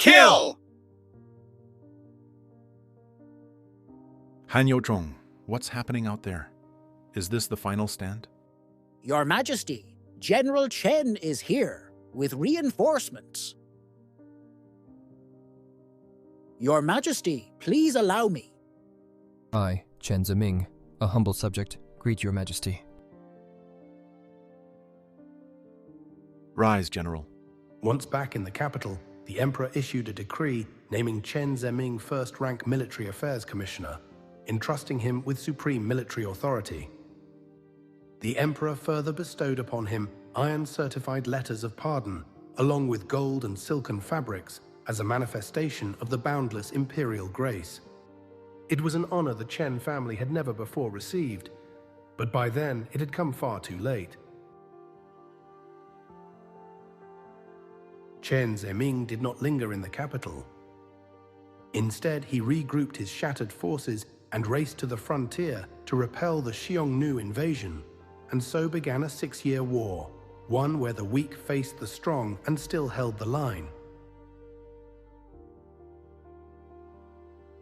Kill! Han Yo-jong, what's happening out there? Is this the final stand? Your Majesty, General Chen is here with reinforcements. Your Majesty, please allow me. I, Chen Zeming, a humble subject, greet your Majesty. Rise, General. Once back in the capital, the Emperor issued a decree naming Chen Zeming first-rank Military Affairs Commissioner, entrusting him with supreme military authority. The Emperor further bestowed upon him iron-certified letters of pardon, along with gold and silken fabrics, as a manifestation of the boundless imperial grace. It was an honor the Chen family had never before received, but by then it had come far too late. Chen Zeming did not linger in the capital. Instead, he regrouped his shattered forces and raced to the frontier to repel the Xiongnu invasion, and so began a 6-year war, one where the weak faced the strong and still held the line.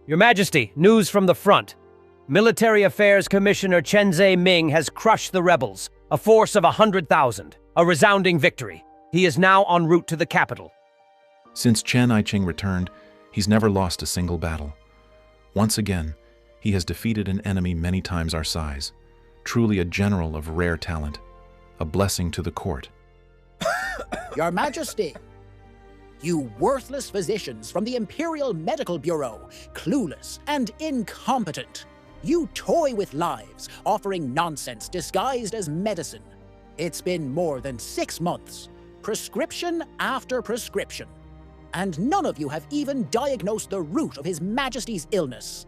Your Majesty, news from the front. Military Affairs Commissioner Chen Zeming has crushed the rebels, a force of 100,000, a resounding victory. He is now en route to the capital. Since Chen Aiqing returned, he's never lost a single battle. Once again, he has defeated an enemy many times our size. Truly a general of rare talent. A blessing to the court. Your Majesty, you worthless physicians from the Imperial Medical Bureau, clueless and incompetent. You toy with lives, offering nonsense disguised as medicine. It's been more than 6 months, prescription after prescription, and none of you have even diagnosed the root of His Majesty's illness.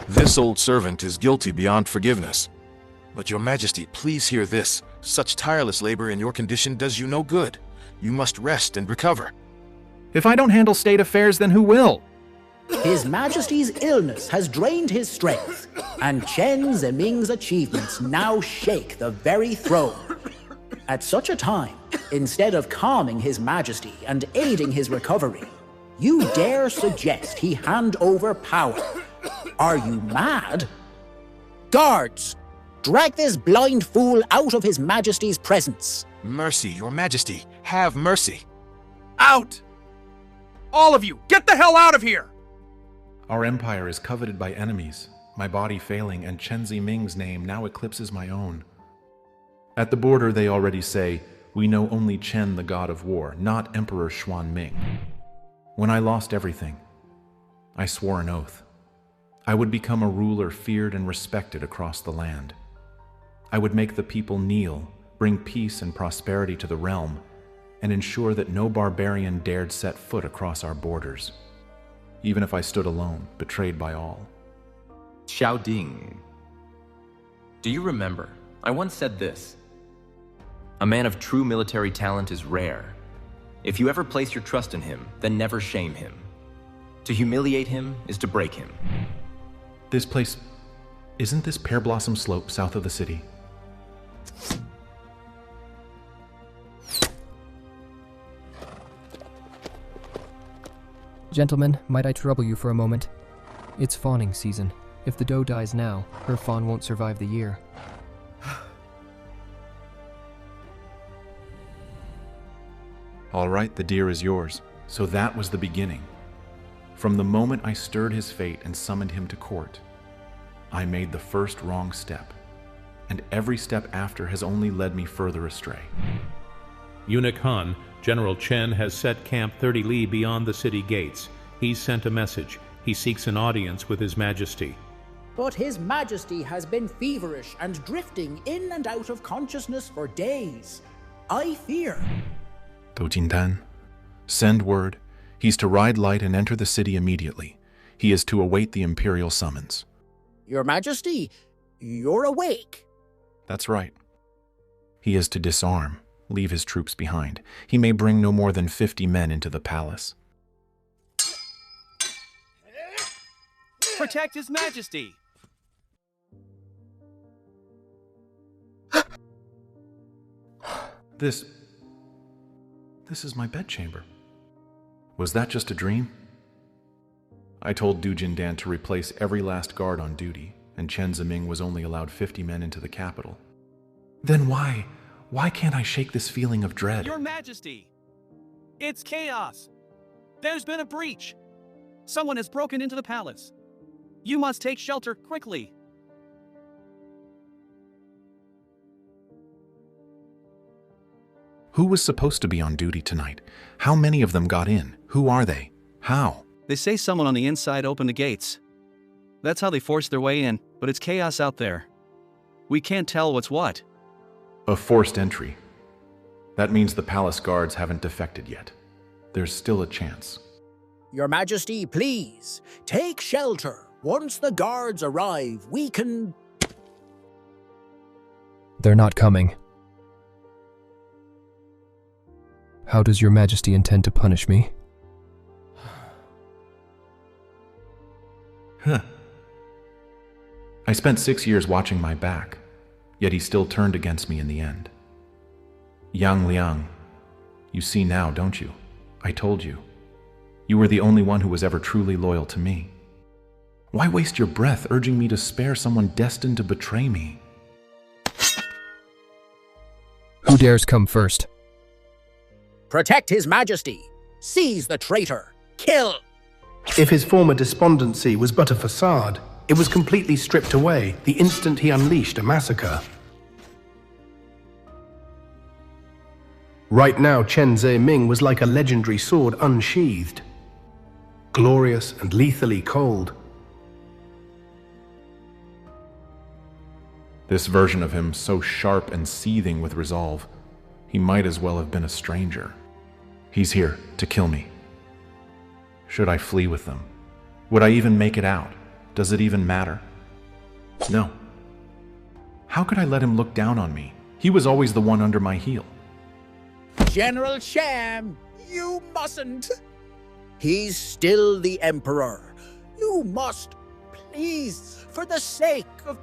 This old servant is guilty beyond forgiveness. But Your Majesty, please hear this. Such tireless labor in your condition does you no good. You must rest and recover. If I don't handle state affairs, then who will? His Majesty's illness has drained his strength, and Chen Zeming's achievements now shake the very throne. At such a time, instead of calming His Majesty and aiding his recovery, you dare suggest he hand over power. Are you mad? Guards, drag this blind fool out of His Majesty's presence. Mercy, Your Majesty, have mercy. Out! All of you, get the hell out of here! Our empire is coveted by enemies, my body failing, and Chen Zeming's name now eclipses my own. At the border, they already say, we know only Chen, the god of war, not Emperor Xuanming. When I lost everything, I swore an oath. I would become a ruler feared and respected across the land. I would make the people kneel, bring peace and prosperity to the realm, and ensure that no barbarian dared set foot across our borders, even if I stood alone, betrayed by all. Xiao Ding. Do you remember? I once said this. A man of true military talent is rare. If you ever place your trust in him, then never shame him. To humiliate him is to break him. This place, isn't this Pear Blossom Slope south of the city? Gentlemen, might I trouble you for a moment? It's fawning season. If the doe dies now, her fawn won't survive the year. All right, the deer is yours. So that was the beginning. From the moment I stirred his fate and summoned him to court, I made the first wrong step, and every step after has only led me further astray. Eunuch Han, General Chen has set camp 30 li beyond the city gates. He's sent a message. He seeks an audience with His Majesty. But His Majesty has been feverish and drifting in and out of consciousness for days. I fear. Do Jindan, send word. He's to ride light and enter the city immediately. He is to await the imperial summons. Your Majesty, you're awake. That's right. He is to disarm, leave his troops behind. He may bring no more than 50 men into the palace. Protect His Majesty! This is my bedchamber. Was that just a dream? I told Du Jindan to replace every last guard on duty, and Chen Ziming was only allowed 50 men into the capital. Then why can't I shake this feeling of dread? Your Majesty! It's chaos! There's been a breach! Someone has broken into the palace. You must take shelter quickly. Who was supposed to be on duty tonight? How many of them got in? Who are they? How? They say someone on the inside opened the gates. That's how they forced their way in, but it's chaos out there. We can't tell what's what. A forced entry. That means the palace guards haven't defected yet. There's still a chance. Your Majesty, please, take shelter. Once the guards arrive, we can... They're not coming. How does Your Majesty intend to punish me? I spent 6 years watching my back, yet he still turned against me in the end. Yang Liang, you see now, don't you? I told you. You were the only one who was ever truly loyal to me. Why waste your breath urging me to spare someone destined to betray me? Who dares come first? Protect His Majesty. Seize the traitor. Kill. If his former despondency was but a facade, it was completely stripped away the instant he unleashed a massacre. Right now, Chen Ziming was like a legendary sword unsheathed. Glorious and lethally cold. This version of him so sharp and seething with resolve, he might as well have been a stranger. He's here to kill me. Should I flee with them? Would I even make it out? Does it even matter? No. How could I let him look down on me? He was always the one under my heel. General Sham, you mustn't. He's still the Emperor. You must, please, for the sake of...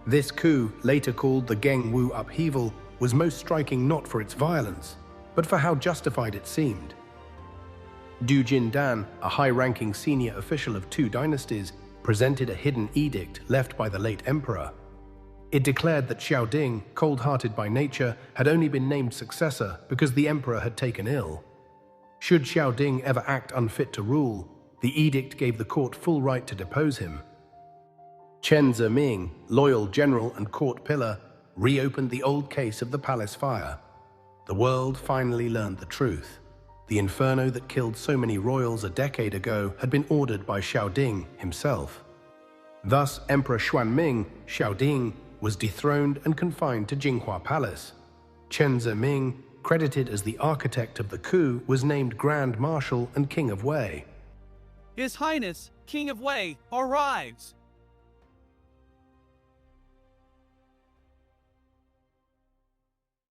This coup, later called the Gengwu upheaval, was most striking not for its violence, but for how justified it seemed. Du Jindan, a high-ranking senior official of two dynasties, presented a hidden edict left by the late emperor. It declared that Xiaoding, cold-hearted by nature, had only been named successor because the emperor had taken ill. Should Xiaoding ever act unfit to rule, the edict gave the court full right to depose him. Chen Ziming, loyal general and court pillar, reopened the old case of the palace fire. The world finally learned the truth. The inferno that killed so many royals a decade ago had been ordered by Xiaoding himself. Thus, Emperor Xuanming, Xiaoding, was dethroned and confined to Jinghua Palace. Chen Ziming, credited as the architect of the coup, was named Grand Marshal and King of Wei. His Highness, King of Wei, arrives.